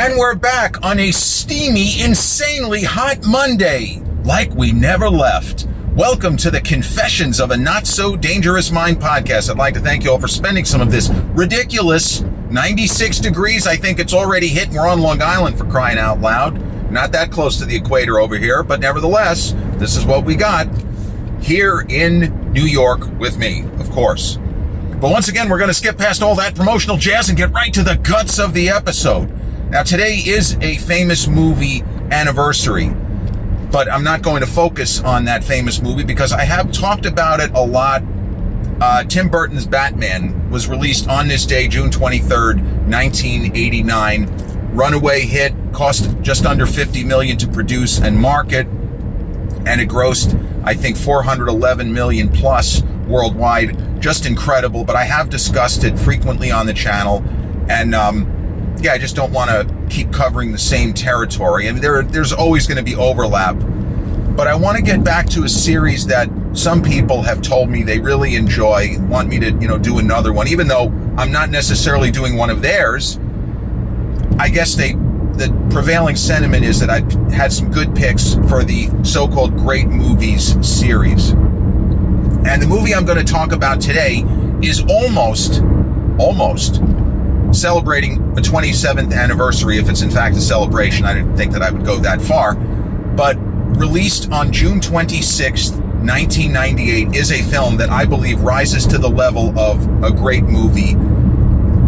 And we're back on a steamy, insanely hot Monday, like we never left. Welcome to the Confessions of a Not So Dangerous Mind podcast. I'd like to thank you all for spending some of this ridiculous 96 degrees. I think it's already hit. We're on Long Island, for crying out loud. Not that close to the equator over here, but nevertheless, this is what we got here in New York with me, of course. But once again, we're going to skip past all that promotional jazz and get right to the guts of the episode. Now, today is a famous movie anniversary, but I'm not going to focus on that famous movie because I have talked about it a lot. Tim Burton's Batman was released on this day, June 23rd, 1989. Runaway hit, cost just under $50 million to produce and market, and it grossed, I think, $411 million plus worldwide. Just incredible, but I have discussed it frequently on the channel, and I just don't want to keep covering the same territory. I mean, there's always going to be overlap, but I want to get back to a series that some people have told me they really enjoy, want me to, do another one, even though I'm not necessarily doing one of theirs. I guess the prevailing sentiment is that I've had some good picks for the so-called Great Movies series. And the movie I'm going to talk about today is almost celebrating the 27th anniversary, if it's in fact a celebration. I didn't think that I would go that far. But released on June 26th, 1998, is a film that I believe rises to the level of a great movie.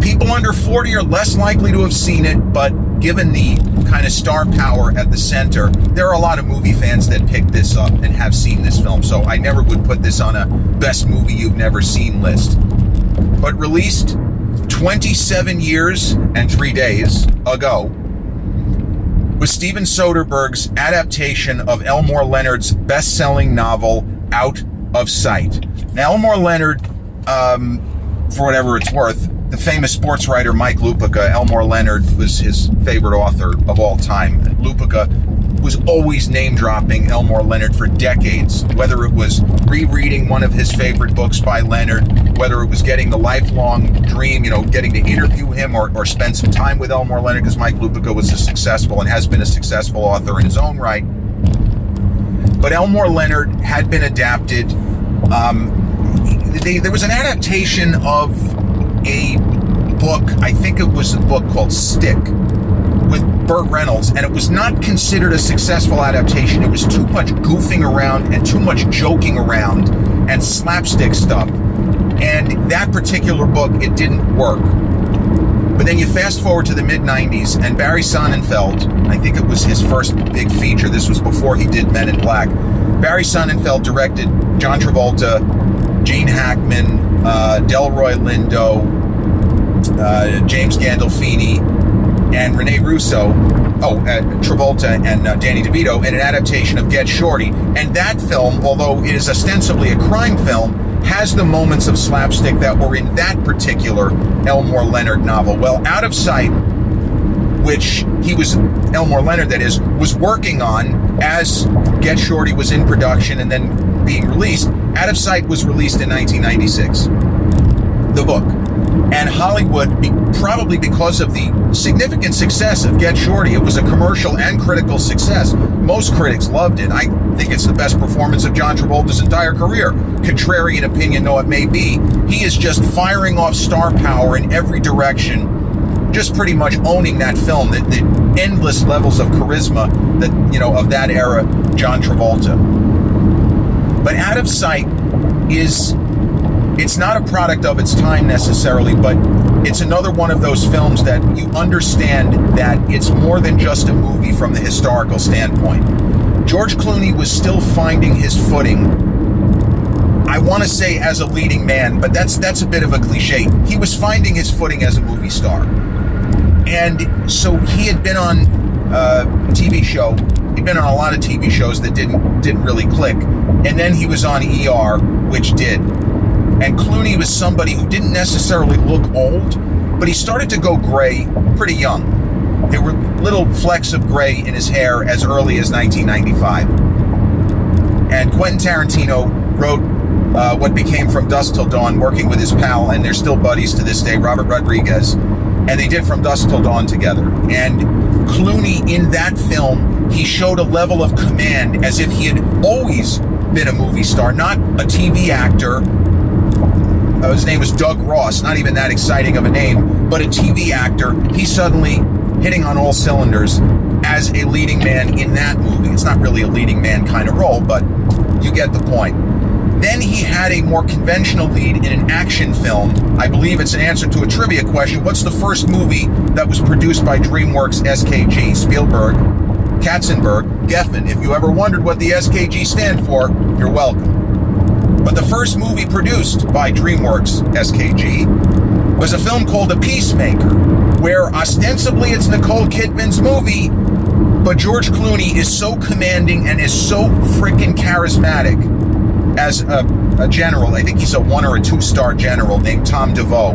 People under 40 are less likely to have seen it, but given the kind of star power at the center, there are a lot of movie fans that pick this up and have seen this film. So I never would put this on a best movie you've never seen list. But released 27 years and 3 days ago was Steven Soderbergh's adaptation of Elmore Leonard's best-selling novel, Out of Sight. Now, Elmore Leonard, for whatever it's worth, the famous sports writer Mike Lupica, Elmore Leonard was his favorite author of all time. Lupica was always name-dropping Elmore Leonard for decades, whether it was rereading one of his favorite books by Leonard, whether it was getting the lifelong dream, getting to interview him or spend some time with Elmore Leonard, because Mike Lupica was a successful and has been a successful author in his own right. But Elmore Leonard had been adapted. There was an adaptation of a book, I think it was a book called Stick, with Burt Reynolds, and it was not considered a successful adaptation. It was too much goofing around and too much joking around and slapstick stuff. And that particular book, it didn't work. But then you fast forward to the mid-90s, and Barry Sonnenfeld, I think it was his first big feature, this was before he did Men in Black, Barry Sonnenfeld directed John Travolta, Gene Hackman, Delroy Lindo, James Gandolfini, and Rene Russo, Travolta and Danny DeVito, in an adaptation of Get Shorty. And that film, although it is ostensibly a crime film, has the moments of slapstick that were in that particular Elmore Leonard novel. Well, Out of Sight, which Elmore Leonard that is, was working on as Get Shorty was in production and then being released. Out of Sight was released in 1996, the book. And Hollywood, probably because of the significant success of Get Shorty, it was a commercial and critical success. Most critics loved it. I think it's the best performance of John Travolta's entire career. Contrarian opinion though it may be, he is just firing off star power in every direction, just pretty much owning that film, the endless levels of charisma that, of that era, John Travolta. But Out of Sight it's not a product of its time necessarily, but it's another one of those films that you understand that it's more than just a movie from the historical standpoint. George Clooney was still finding his footing, I want to say as a leading man, but that's a bit of a cliche. He was finding his footing as a movie star. And so he had been on a TV show. He'd been on a lot of TV shows that didn't really click. And then he was on ER, which did. And Clooney was somebody who didn't necessarily look old, but he started to go gray pretty young. There were little flecks of gray in his hair as early as 1995. And Quentin Tarantino wrote what became From Dusk Till Dawn, working with his pal, and they're still buddies to this day, Robert Rodriguez. And they did From Dusk Till Dawn together. And Clooney in that film, he showed a level of command as if he had always been a movie star, not a TV actor. His name was Doug Ross, not even that exciting of a name, but a TV actor. He's suddenly hitting on all cylinders as a leading man in that movie. It's not really a leading man kind of role, but you get the point. Then he had a more conventional lead in an action film. I believe it's an answer to a trivia question. What's the first movie that was produced by DreamWorks SKG? Spielberg, Katzenberg, Geffen. If you ever wondered what the SKG stand for, you're welcome. But the first movie produced by DreamWorks SKG was a film called The Peacemaker, where ostensibly it's Nicole Kidman's movie, but George Clooney is so commanding and is so freaking charismatic as a general. I think he's a 1 or a 2-star general named Tom DeVoe.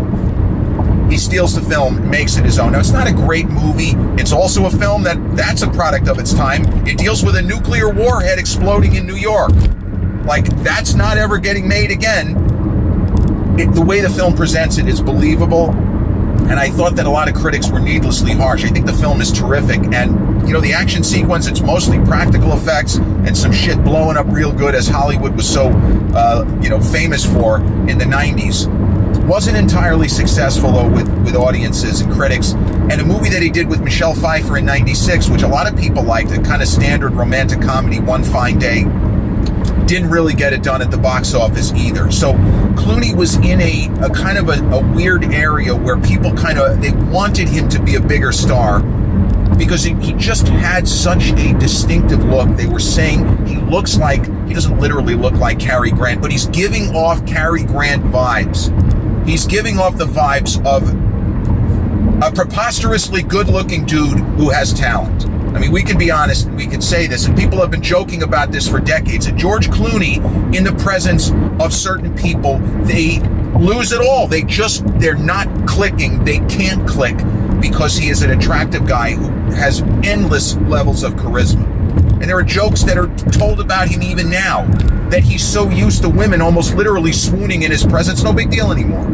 He steals the film, makes it his own. Now, it's not a great movie. It's also a film that's a product of its time. It deals with a nuclear warhead exploding in New York. Like, that's not ever getting made again. The way the film presents it is believable. And I thought that a lot of critics were needlessly harsh. I think the film is terrific. And, the action sequence, it's mostly practical effects and some shit blowing up real good, as Hollywood was so, famous for in the 90s. Wasn't entirely successful, though, with audiences and critics. And a movie that he did with Michelle Pfeiffer in 96, which a lot of people liked, a kind of standard romantic comedy, One Fine Day, didn't really get it done at the box office either. So Clooney was in a kind of a weird area where people they wanted him to be a bigger star because he just had such a distinctive look. They were saying he doesn't literally look like Cary Grant, but he's giving off Cary Grant vibes. He's giving off the vibes of a preposterously good-looking dude who has talent. I mean, we can be honest and we can say this, and people have been joking about this for decades, that George Clooney, in the presence of certain people, they lose it all. They're not clicking. They can't click because he is an attractive guy who has endless levels of charisma. And there are jokes that are told about him even now, that he's so used to women almost literally swooning in his presence. No big deal anymore.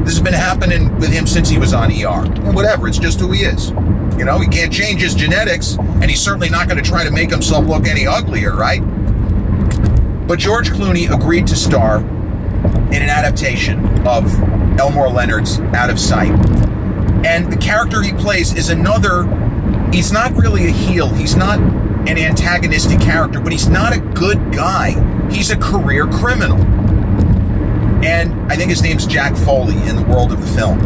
This has been happening with him since he was on ER. And whatever, it's just who he is. He can't change his genetics, and he's certainly not going to try to make himself look any uglier, right? But George Clooney agreed to star in an adaptation of Elmore Leonard's Out of Sight. And the character he plays is he's not really a heel. He's not an antagonistic character, but he's not a good guy. He's a career criminal. And I think his name's Jack Foley in the world of the film.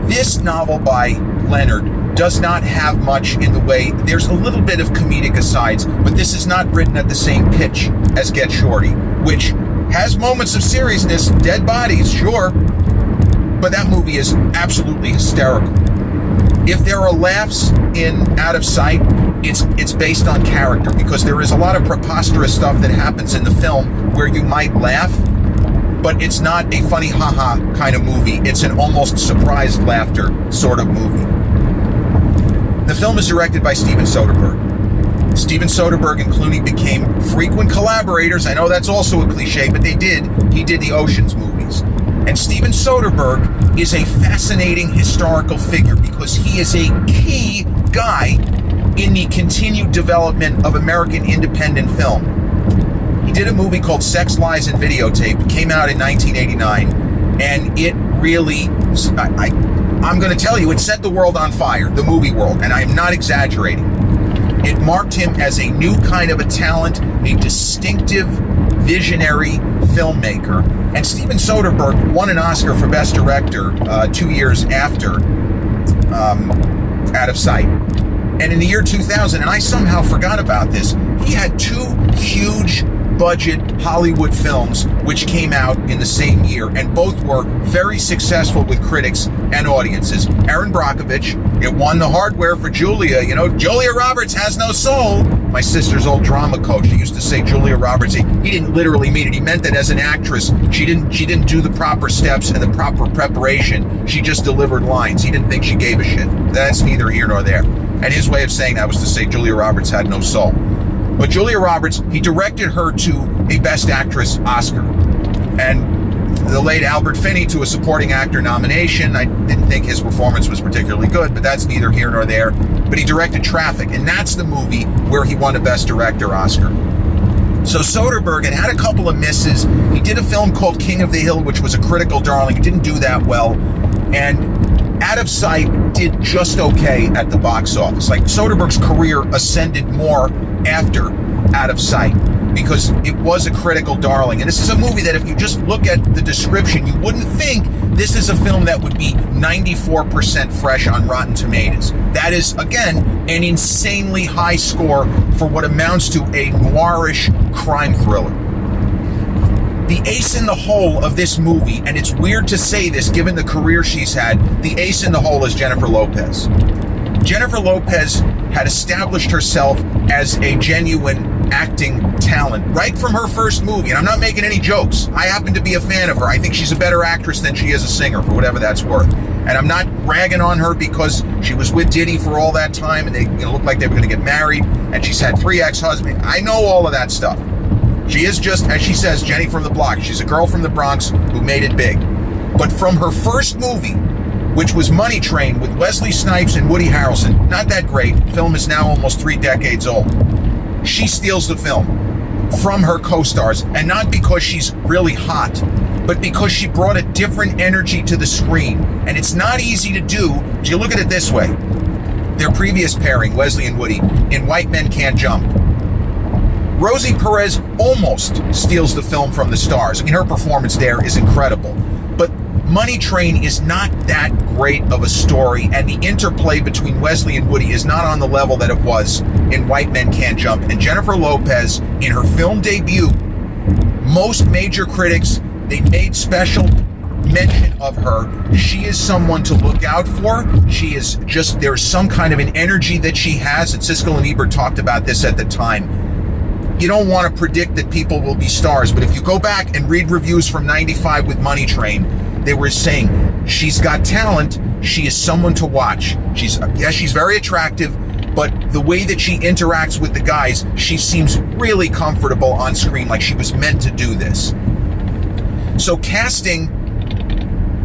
This novel by Leonard does not have much in the way. There's a little bit of comedic asides, but this is not written at the same pitch as Get Shorty, which has moments of seriousness, dead bodies, sure, but that movie is absolutely hysterical. If there are laughs in Out of Sight, it's based on character, because there is a lot of preposterous stuff that happens in the film where you might laugh, but it's not a funny haha kind of movie. It's an almost surprised laughter sort of movie. The film is directed by Steven Soderbergh. Steven Soderbergh and Clooney became frequent collaborators. I know that's also a cliche, but they did. He did the Ocean's movies. And Steven Soderbergh is a fascinating historical figure because he is a key guy in the continued development of American independent film. He did a movie called Sex, Lies, and Videotape. It came out in 1989, and it really, I'm going to tell you, it set the world on fire, the movie world, and I am not exaggerating. It marked him as a new kind of a talent, a distinctive, visionary filmmaker. And Steven Soderbergh won an Oscar for Best Director 2 years after Out of Sight. And in the year 2000, and I somehow forgot about this, he had 2 huge budget Hollywood films which came out in the same year, and both were very successful with critics and audiences. Erin Brockovich, it won the hardware for Julia. Julia Roberts has no soul. My sister's old drama coach, he used to say Julia Roberts. He didn't literally mean it. He meant that as an actress, she didn't do the proper steps and the proper preparation. She just delivered lines. He didn't think she gave a shit. That's neither here nor there. And his way of saying that was to say Julia Roberts had no soul. But Julia Roberts, he directed her to a Best Actress Oscar. And the late Albert Finney to a supporting actor nomination. I didn't think his performance was particularly good, but that's neither here nor there. But he directed Traffic, and that's the movie where he won a Best Director Oscar. So Soderbergh had a couple of misses. He did a film called King of the Hill, which was a critical darling. It didn't do that well. And Out of Sight did just okay at the box office. Like, Soderbergh's career ascended more after Out of Sight, because it was a critical darling. And this is a movie that if you just look at the description, you wouldn't think this is a film that would be 94% fresh on Rotten Tomatoes. That is, again, an insanely high score for what amounts to a noirish crime thriller. The ace in the hole of this movie, and it's weird to say this given the career she's had, the ace in the hole is Jennifer Lopez. Jennifer Lopez had established herself as a genuine acting talent right from her first movie. And I'm not making any jokes. I happen to be a fan of her. I think she's a better actress than she is a singer, for whatever that's worth. And I'm not ragging on her because she was with Diddy for all that time and they looked like they were going to get married, and she's had 3 ex-husbands. I know all of that stuff. She is just, as she says, Jenny from the block. She's a girl from the Bronx who made it big. But from her first movie, which was Money Train with Wesley Snipes and Woody Harrelson, not that great. The film is now almost 3 decades old. She steals the film from her co-stars, and not because she's really hot, but because she brought a different energy to the screen. And it's not easy to do. Do you look at it this way? Their previous pairing, Wesley and Woody, in White Men Can't Jump. Rosie Perez almost steals the film from the stars. I mean, her performance there is incredible. But Money Train is not that great of a story, and the interplay between Wesley and Woody is not on the level that it was in White Men Can't Jump. And Jennifer Lopez, in her film debut, most major critics, they made special mention of her. She is someone to look out for. She is just, there's some kind of an energy that she has, and Siskel and Ebert talked about this at the time. You don't want to predict that people will be stars, but if you go back and read reviews from 95 with Money Train, they were saying she's got talent. She is someone to watch. She's very attractive, but the way that she interacts with the guys, she seems really comfortable on screen, like she was meant to do this. So casting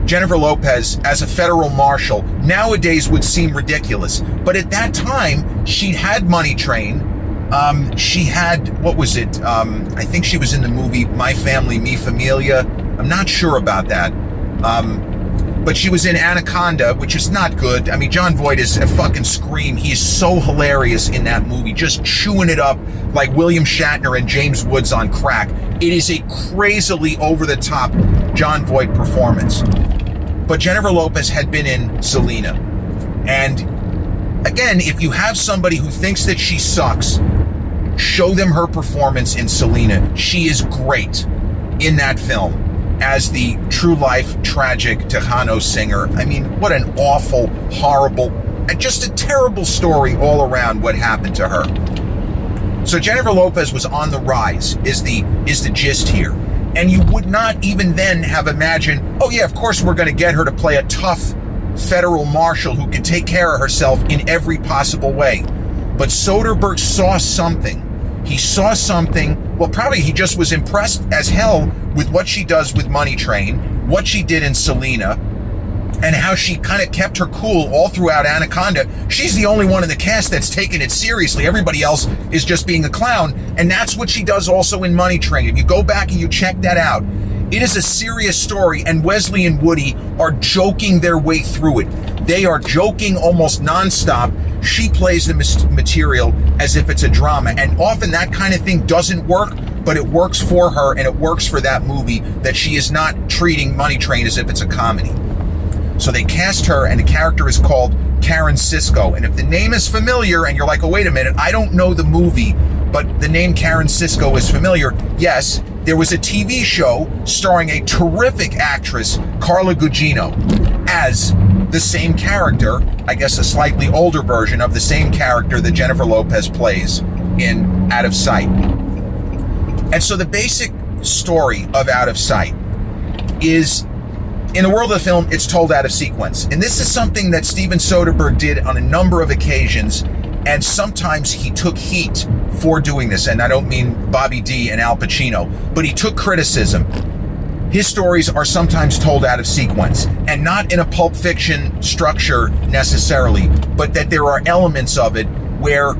Jennifer Lopez as a federal marshal nowadays would seem ridiculous, but at that time she'd had Money Train. She had, what was it? I think she was in the movie My Family, Mi Familia. I'm not sure about that. But she was in Anaconda, which is not good. I mean, Jon Voight is a fucking scream. He's so hilarious in that movie, just chewing it up like William Shatner and James Woods on crack. It is a crazily over-the-top Jon Voight performance. But Jennifer Lopez had been in Selena. And again, if you have somebody who thinks that she sucks, show them her performance in Selena. She is great in that film as the true life tragic Tejano singer. I mean, what an awful, horrible, and just a terrible story all around what happened to her. So Jennifer Lopez was on the rise, is the gist here. And you would not even then have imagined, oh yeah, of course we're going to get her to play a tough federal marshal who can take care of herself in every possible way. But Soderbergh saw something. He saw something, well, probably he just was impressed as hell with what she does with Money Train, what she did in Selena, and how she kind of kept her cool all throughout Anaconda. She's the only one in the cast that's taken it seriously. Everybody else is just being a clown, and that's what she does also in Money Train. If you go back and you check that out, it is a serious story, and Wesley and Woody are joking their way through it. They are joking almost nonstop. She plays the material as if it's a drama, and often that kind of thing doesn't work, but it works for her, and it works for that movie, that she is not treating Money Train as if it's a comedy. So they cast her, and the character is called Karen Sisko. And if the name is familiar, and you're like, oh, wait a minute, I don't know the movie, but the name Karen Sisko is familiar. Yes, there was a TV show starring a terrific actress, Carla Gugino, as the same character, I guess a slightly older version of the same character that Jennifer Lopez plays in Out of Sight. And so the basic story of Out of Sight is, in the world of the film, it's told out of sequence. And this is something that Steven Soderbergh did on a number of occasions, and sometimes he took heat for doing this. And I don't mean Bobby D and Al Pacino, but he took criticism. His stories are sometimes told out of sequence, and not in a Pulp Fiction structure necessarily, but that there are elements of it where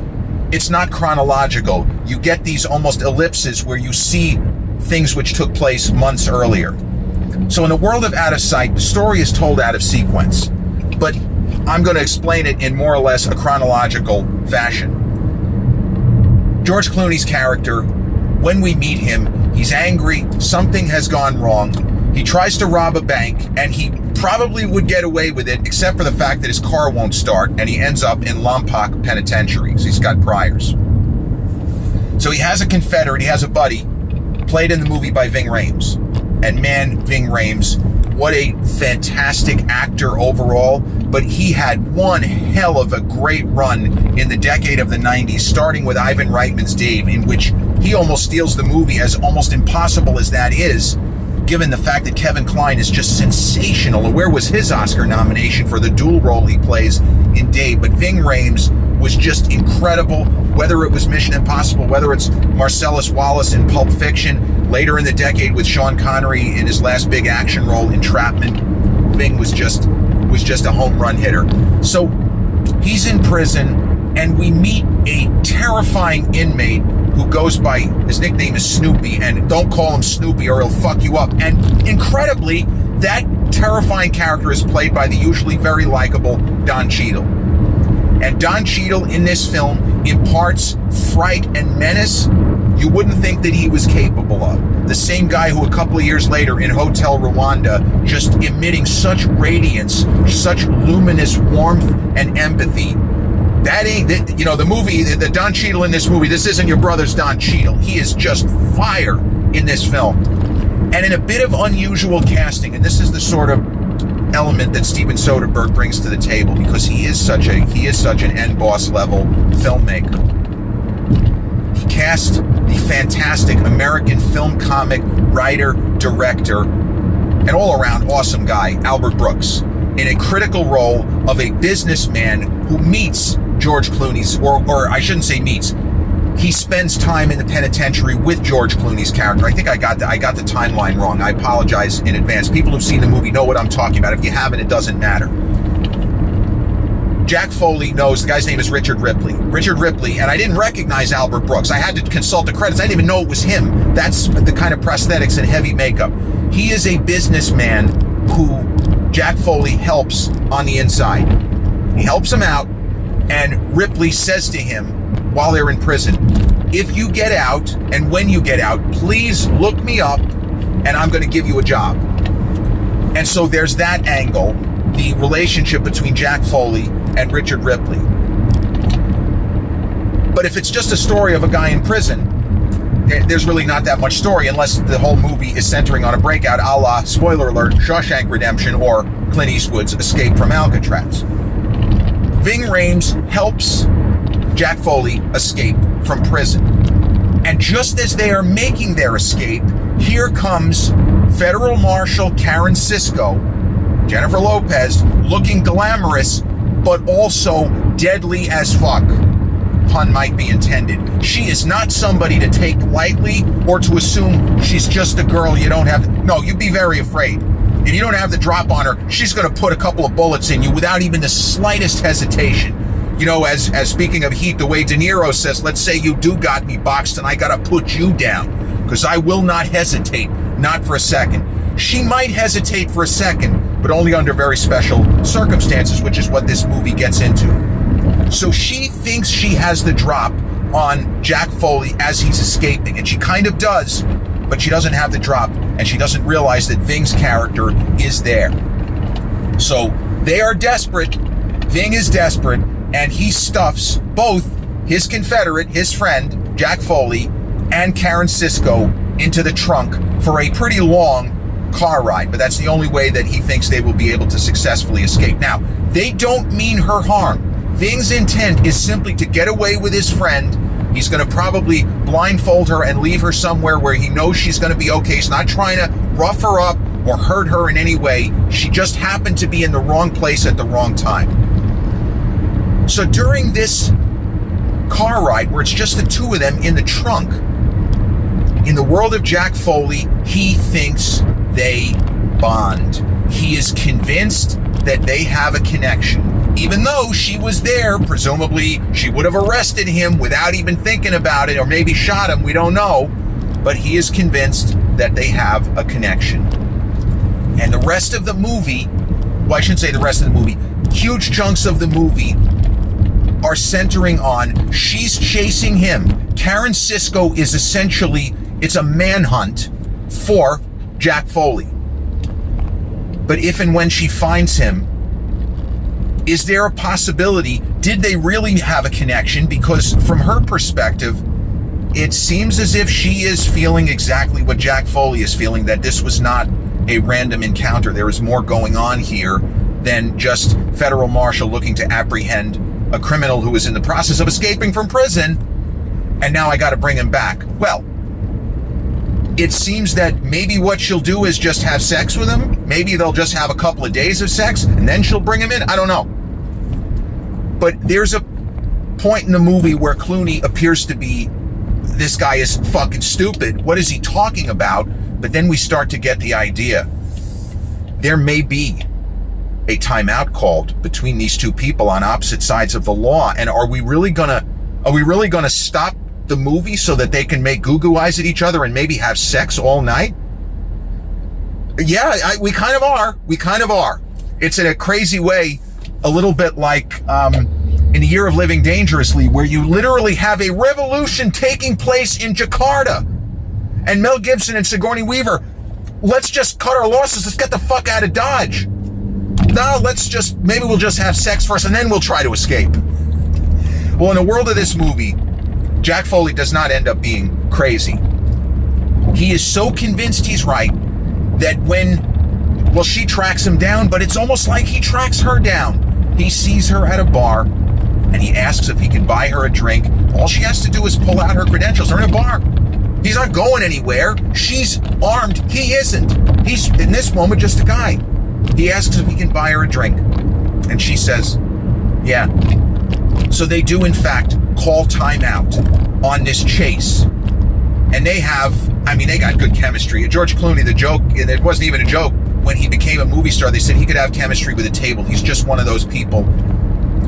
it's not chronological. You get these almost ellipses where you see things which took place months earlier. So in the world of Out of Sight, the story is told out of sequence, but I'm going to explain it in more or less a chronological fashion. George Clooney's character, when we meet him, he's angry, something has gone wrong. He tries to rob a bank, and he probably would get away with it, except for the fact that his car won't start, and he ends up in Lompoc Penitentiary. So he's got priors. So he has a confederate, he has a buddy, played in the movie by Ving Rhames. And man, Ving Rhames, what a fantastic actor overall, but he had one hell of a great run in the decade of the 90s, starting with Ivan Reitman's Dave, in which he almost steals the movie, as almost impossible as that is, given the fact that Kevin Kline is just sensational. And where was his Oscar nomination for the dual role he plays in Dave? But Ving Rhames was just incredible, whether it was Mission Impossible, whether it's Marcellus Wallace in Pulp Fiction, later in the decade with Sean Connery in his last big action role, Entrapment. Ving was just a home run hitter. So he's in prison, and we meet a terrifying inmate who goes by, his nickname is Snoopy, and don't call him Snoopy or he'll fuck you up. And incredibly, that terrifying character is played by the usually very likable Don Cheadle. And Don Cheadle in this film imparts fright and menace you wouldn't think that he was capable of. The same guy who a couple of years later in Hotel Rwanda, just emitting such radiance, such luminous warmth and empathy. That ain't, the movie, the Don Cheadle in this movie, this isn't your brother's Don Cheadle. He is just fire in this film. And in a bit of unusual casting, and this is the sort of element that Steven Soderbergh brings to the table, because he is such an end boss level filmmaker. He cast the fantastic American film comic writer, director, and all around awesome guy, Albert Brooks, in a critical role of a businessman who meets George Clooney's, or I shouldn't say meets, he spends time in the penitentiary with George Clooney's character. I think I got the timeline wrong. I apologize in advance. People who've seen the movie know what I'm talking about. If you haven't, it doesn't matter. Jack Foley knows, the guy's name is Richard Ripley. Richard Ripley, and I didn't recognize Albert Brooks. I had to consult the credits. I didn't even know it was him. That's the kind of prosthetics and heavy makeup. He is a businessman who Jack Foley helps on the inside. He helps him out, and Ripley says to him while they're in prison, if you get out, and when you get out, please look me up, and I'm going to give you a job. And so there's that angle, the relationship between Jack Foley and Richard Ripley. But if it's just a story of a guy in prison, there's really not that much story, unless the whole movie is centering on a breakout, a la, spoiler alert, Shawshank Redemption or Clint Eastwood's Escape from Alcatraz. Ving Rhames helps Jack Foley escape from prison. And just as they are making their escape, here comes Federal Marshal Karen Sisko, Jennifer Lopez, looking glamorous, but also deadly as fuck. Pun might be intended. She is not somebody to take lightly or to assume she's just a girl you don't have. No, you'd be very afraid. If you don't have the drop on her, she's going to put a couple of bullets in you without even the slightest hesitation. You know, as speaking of heat, the way De Niro says, let's say you do got me boxed and I got to put you down, because I will not hesitate, not for a second. She might hesitate for a second, but only under very special circumstances, which is what this movie gets into. So she thinks she has the drop on Jack Foley as he's escaping, and she kind of does, but she doesn't have the drop, and she doesn't realize that Ving's character is there. So they are desperate. Ving is desperate, and he stuffs both his confederate, his friend, Jack Foley, and Karen Sisko into the trunk for a pretty long car ride, but that's the only way that he thinks they will be able to successfully escape. Now, they don't mean her harm. Ving's intent is simply to get away with his friend. He's going to probably blindfold her and leave her somewhere where he knows she's going to be okay. He's not trying to rough her up or hurt her in any way. She just happened to be in the wrong place at the wrong time. So during this car ride, where it's just the two of them in the trunk, in the world of Jack Foley, he thinks they bond. He is convinced that they have a connection. Even though she was there, presumably she would have arrested him without even thinking about it, or maybe shot him, we don't know. But he is convinced that they have a connection. And the rest of the movie, well, I shouldn't say the rest of the movie, huge chunks of the movie are centering on she's chasing him. Karen Sisko is essentially, it's a manhunt for Jack Foley. But if and when she finds him, is there a possibility, did they really have a connection? Because from her perspective, it seems as if she is feeling exactly what Jack Foley is feeling, that this was not a random encounter. There is more going on here than just federal marshal looking to apprehend a criminal who is in the process of escaping from prison, and now I got to bring him back. Well, it seems that maybe what she'll do is just have sex with him. Maybe they'll just have a couple of days of sex, and then she'll bring him in. I don't know. But there's a point in the movie where Clooney appears to be, this guy is fucking stupid. What is he talking about? But then we start to get the idea. There may be a timeout called between these two people on opposite sides of the law. And are we really gonna stop the movie so that they can make goo-goo eyes at each other and maybe have sex all night? Yeah, we kind of are. We kind of are. It's in a crazy way, a little bit like in the Year of Living Dangerously, where you literally have a revolution taking place in Jakarta. And Mel Gibson and Sigourney Weaver, let's just cut our losses. Let's get the fuck out of Dodge. No, maybe we'll just have sex first and then we'll try to escape. Well, in the world of this movie, Jack Foley does not end up being crazy. He is so convinced he's right that she tracks him down, but it's almost like he tracks her down. He sees her at a bar and he asks if he can buy her a drink. All she has to do is pull out her credentials. They're in a bar. He's not going anywhere. She's armed. He isn't. He's, in this moment, just a guy. He asks if he can buy her a drink. And she says, yeah. So they do, in fact, call timeout on this chase. And they got good chemistry. George Clooney, the joke, and it wasn't even a joke, when he became a movie star, they said he could have chemistry with a table. He's just one of those people.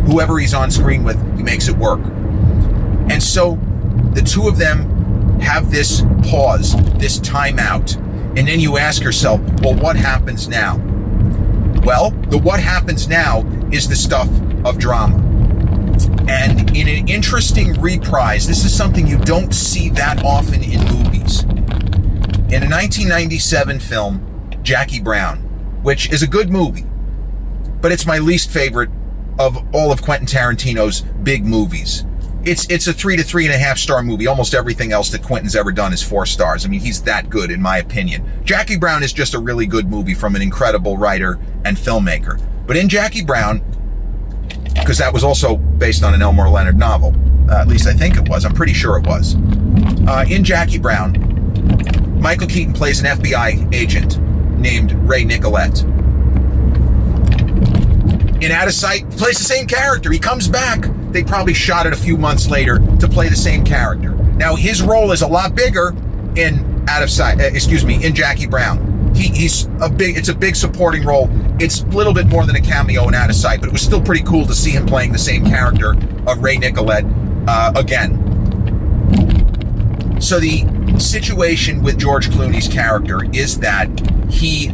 Whoever he's on screen with, he makes it work. And so the two of them have this pause, this timeout. And then you ask yourself, well, what happens now? Well, the what happens now is the stuff of drama. And in an interesting reprise, this is something you don't see that often in movies. In a 1997 film, Jackie Brown, which is a good movie, but it's my least favorite of all of Quentin Tarantino's big movies. It's a 3 to 3.5 star movie. Almost everything else that Quentin's ever done is 4 stars. I mean, he's that good, in my opinion. Jackie Brown is just a really good movie from an incredible writer and filmmaker. But in Jackie Brown, because that was also based on an Elmore Leonard novel, at least I think it was. I'm pretty sure it was. In Jackie Brown, Michael Keaton plays an FBI agent named Ray Nicolette. In Out of Sight, he plays the same character. He comes back. They probably shot it a few months later to play the same character. Now, his role is a lot bigger in Out of Sight, in Jackie Brown. It's a big supporting role. It's a little bit more than a cameo in Out of Sight, but it was still pretty cool to see him playing the same character of Ray Nicolette again. So the situation with George Clooney's character is that he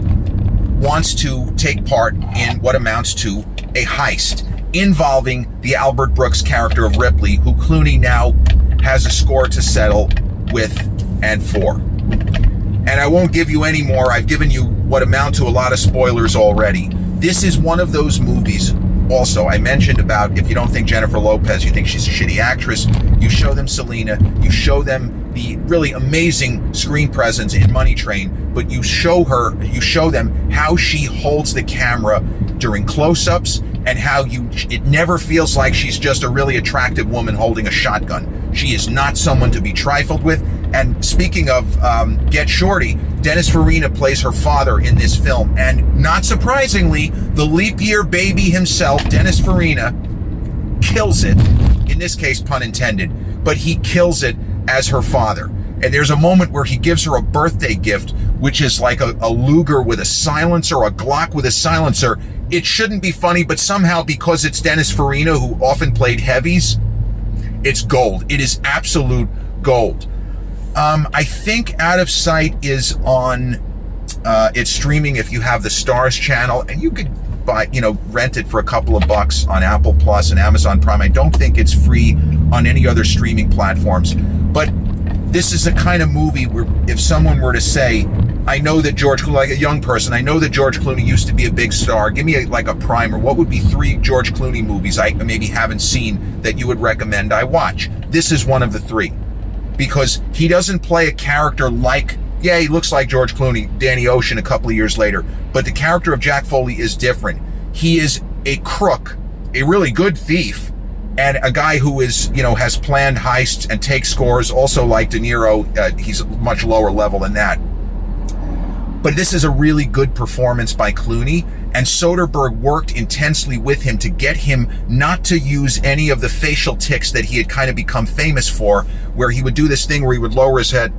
wants to take part in what amounts to a heist involving the Albert Brooks character of Ripley, who Clooney now has a score to settle with and for. And I won't give you any more. I've given you what amount to a lot of spoilers already. This is one of those movies. Also, I mentioned about if you don't think Jennifer Lopez, you think she's a shitty actress, you show them Selena, you show them the really amazing screen presence in Money Train, but you show them how she holds the camera during close-ups and how it never feels like she's just a really attractive woman holding a shotgun. She is not someone to be trifled with. And speaking of Get Shorty, Dennis Farina plays her father in this film. And not surprisingly, the leap year baby himself, Dennis Farina, kills it. In this case, pun intended, but he kills it as her father. And there's a moment where he gives her a birthday gift which is like a Luger with a silencer, or a Glock with a silencer, it shouldn't be funny, but somehow because it's Dennis Farina, who often played heavies, it's gold. It is absolute gold. I think Out of Sight is on, it's streaming if you have the Stars channel, and you could buy, rent it for a couple of bucks on Apple Plus and Amazon Prime. I don't think it's free on any other streaming platforms, but this is the kind of movie where if someone were to say, I know that like a young person, I know that George Clooney used to be a big star. Give me like a primer. What would be 3 George Clooney movies I maybe haven't seen that you would recommend I watch? This is one of the 3. Because he doesn't play a character like, yeah, he looks like George Clooney, Danny Ocean a couple of years later, but the character of Jack Foley is different. He is a crook, a really good thief, and a guy who is, has planned heists and takes scores, also like De Niro. He's a much lower level than that. But this is a really good performance by Clooney, and Soderbergh worked intensely with him to get him not to use any of the facial tics that he had kind of become famous for, where he would do this thing where he would lower his head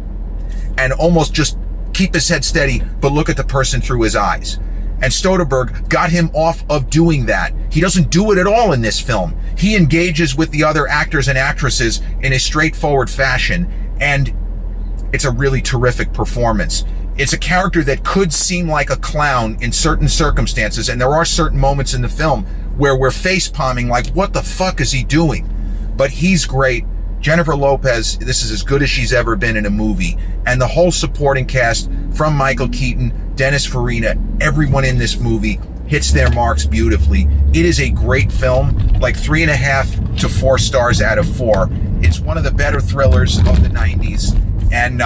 and almost just keep his head steady, but look at the person through his eyes. And Soderbergh got him off of doing that. He doesn't do it at all in this film. He engages with the other actors and actresses in a straightforward fashion, and it's a really terrific performance. It's a character that could seem like a clown in certain circumstances, and there are certain moments in the film where we're face-palming like, what the fuck is he doing? But he's great. Jennifer Lopez, this is as good as she's ever been in a movie. And the whole supporting cast, from Michael Keaton, Dennis Farina, everyone in this movie hits their marks beautifully. It is a great film, like 3.5 to 4 stars out of 4. It's one of the better thrillers of the 90s, and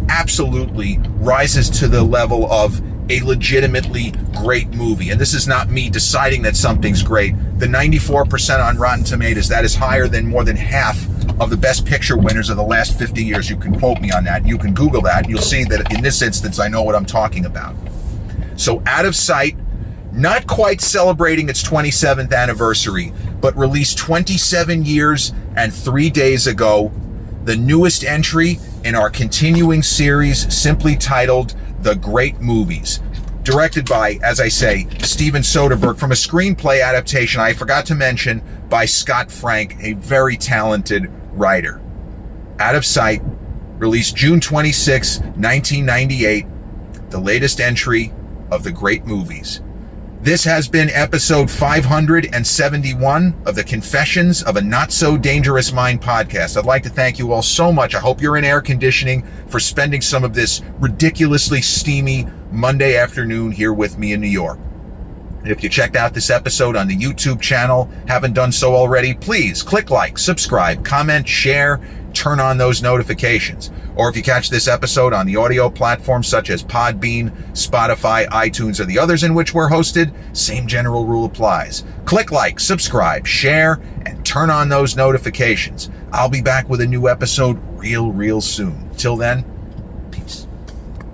absolutely rises to the level of a legitimately great movie. And this is not me deciding that something's great. The 94% on Rotten Tomatoes, that is higher than more than half of the Best Picture winners of the last 50 years. You can quote me on that. You can Google that. You'll see that in this instance, I know what I'm talking about. So Out of Sight, not quite celebrating its 27th anniversary, but released 27 years and 3 days ago, the newest entry in our continuing series simply titled The Great Movies. Directed by, as I say, Steven Soderbergh, from a screenplay adaptation, I forgot to mention, by Scott Frank, a very talented writer. Out of Sight, released June 26, 1998, the latest entry of The Great Movies. This has been episode 571 of the Confessions of a Not So Dangerous Mind podcast. I'd like to thank you all so much. I hope you're in air conditioning for spending some of this ridiculously steamy Monday afternoon here with me in New York. And if you checked out this episode on the YouTube channel, haven't done so already, please click like, subscribe, comment, share, turn on those notifications. Or if you catch this episode on the audio platforms such as Podbean, Spotify, iTunes, or the others in which we're hosted, same general rule applies. Click like, subscribe, share, and turn on those notifications. I'll be back with a new episode real soon. Till then,